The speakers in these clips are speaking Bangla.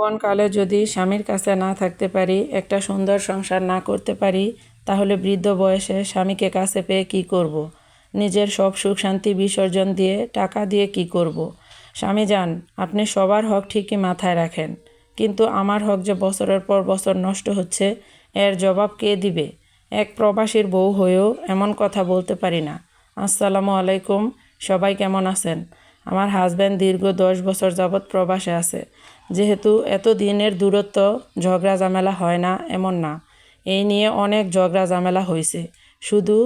যৌবনকালে যদি স্বামীর কাছে না থাকতে পারি, একটা সুন্দর সংসার না করতে পারি, তাহলে বৃদ্ধ বয়সে স্বামীকে কাছে পেয়ে কী করব। নিজের সব সুখ শান্তি বিসর্জন দিয়ে টাকা দিয়ে কি করব। স্বামী যান, আপনি সবার হক ঠিকই মাথায় রাখেন, কিন্তু আমার হক যে বছরের পর বছর নষ্ট হচ্ছে, এর জবাব কে দিবে। এক প্রবাসীর বউ হয়েও এমন কথা বলতে পারি না। আসসালামু আলাইকুম, সবাই কেমন আছেন? আমার হাজব্যান্ড দীর্ঘ 10 বছর যাবৎ প্রবাসে আছে। যেহেতু এত দিনের দূরত্ব, ঝগড়া ঝামেলা হয় না এমন না। এই নিয়ে অনেক ঝগড়া ঝামেলা হয়েছে। শুধু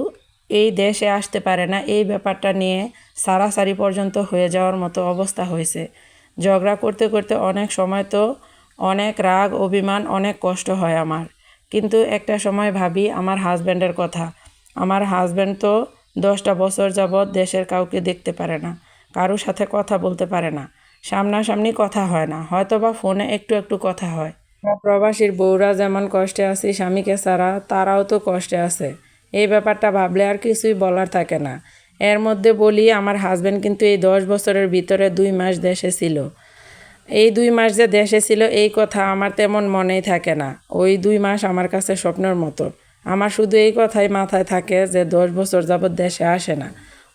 এই দেশে আসতে পারে না, এই ব্যাপারটা নিয়ে সারাসারি পর্যন্ত হয়ে যাওয়ার মতো অবস্থা হয়েছে। ঝগড়া করতে করতে অনেক সময় তো অনেক রাগ অভিমান, অনেক কষ্ট হয় আমার। কিন্তু একটা সময় ভাবি আমার হাজব্যান্ডের কথা। আমার হাজব্যান্ড তো 10টা বছর যাবৎ দেশের কাউকে দেখতে পারে না, কারোর সাথে কথা বলতে পারে না, সামনাসামনি কথা হয় না, হয়তোবা ফোনে একটু একটু কথা হয়। প্রবাসীর বউরা যেমন কষ্টে আছে স্বামীকে ছাড়া, তারাও তো কষ্টে আছে। এই ব্যাপারটা ভাবলে আর কিছুই বলার থাকে না। এর মধ্যে বলি, আমার হাজব্যান্ড কিন্তু এই 10 বছরের ভিতরে 2 মাস দেশে ছিল। এই 2 মাস যে দেশে ছিল এই কথা আমার তেমন মনেই থাকে না। ওই 2 মাস আমার কাছে স্বপ্নের মতো। আমার শুধু এই কথাই মাথায় থাকে যে 10 বছর যাবৎ দেশে আসে না।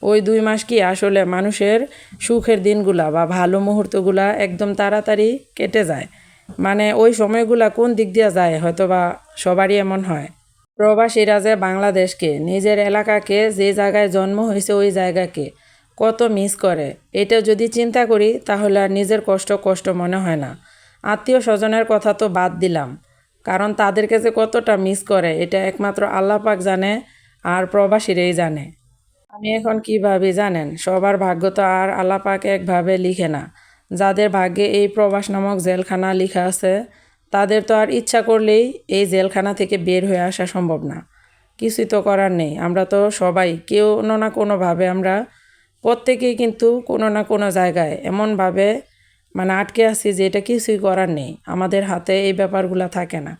ওই 2 মাস কি আসলে মানুষের সুখের দিনগুলা বা ভালো মুহূর্তগুলা একদম তাড়াতাড়ি কেটে যায়। মানে ওই সময়গুলা কোন দিক দিয়ে যায় হয়তো বা সবারই এমন হয়। প্রবাসীরা যে বাংলাদেশকে, নিজের এলাকাকে, যে জায়গায় জন্ম হয়েছে ওই জায়গাকে কত মিস করে, এটা যদি চিন্তা করি তাহলে আর নিজের কষ্ট মনে হয় না। আত্মীয় স্বজনের কথা তো বাদ দিলাম, কারণ তাদেরকে যে কতটা মিস করে এটা একমাত্র আল্লাহ পাক জানে, আর প্রবাসীরাই জানে। আমি এখন কি ভাবি জানেন, সবার ভাগ্য তো আর আল্লাহ পাক একভাবে লিখে না। যাদের ভাগ্যে এই প্রবাস নামক জেলখানা লেখা আছে, তাদের তো আর ইচ্ছা করলেই এই জেলখানা থেকে বের হয়ে আসা সম্ভব না। কিছুই তো করার নেই। আমরা তো সবাই কেউ না কোনোভাবে আমরা প্রত্যেকেই কিন্তু কোনো না কোনো জায়গায় এমনভাবে মানে আটকে আছি যে এটা কিছুই করার নেই। আমাদের হাতে এই ব্যাপারগুলো থাকে না।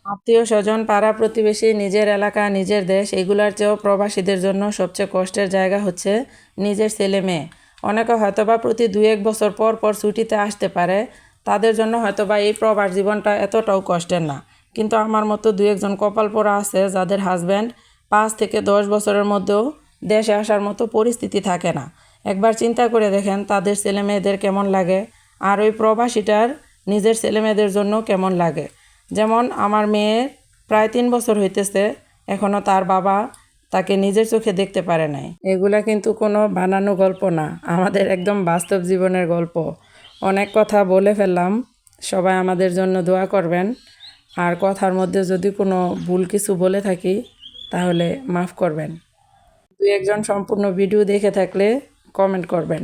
আত্মীয় স্বজন, পাড়া প্রতিবেশী, নিজের এলাকা, নিজের দেশ, এগুলার চেয়েও প্রবাসীদের জন্য সবচেয়ে কষ্টের জায়গা হচ্ছে নিজের ছেলে মেয়ে। অনেকে হয়তোবা প্রতি 2-1 বছর পর পর ছুটিতে আসতে পারে, তাদের জন্য হয়তোবা এই প্রবাস জীবনটা এতটাও কষ্টের না। কিন্তু আমার মতো 2-1 জন কপাল পোড়া আছে যাদের হাজব্যান্ড 5 থেকে 10 বছরের মধ্যেও দেশে আসার মতো পরিস্থিতি থাকে না। একবার চিন্তা করে দেখেন তাদের ছেলে মেয়েদের কেমন লাগে, আর ওই প্রবাসীটার নিজের ছেলে মেয়েদের জন্য কেমন লাগে। যেমন আমার মেয়ে প্রায় 3 বছর হইতেছে, এখনও তার বাবা তাকে নিজের চোখে দেখতে পারে নাই। এগুলা কিন্তু কোনো বানানো গল্প না, আমাদের একদম বাস্তব জীবনের গল্প। অনেক কথা বলে ফেললাম, সবাই আমাদের জন্য দোয়া করবেন। আর কথার মধ্যে যদি কোনো ভুল কিছু বলে থাকি তাহলে মাফ করবেন। 2-1 জন সম্পূর্ণ ভিডিও দেখে থাকলে কমেন্ট করবেন।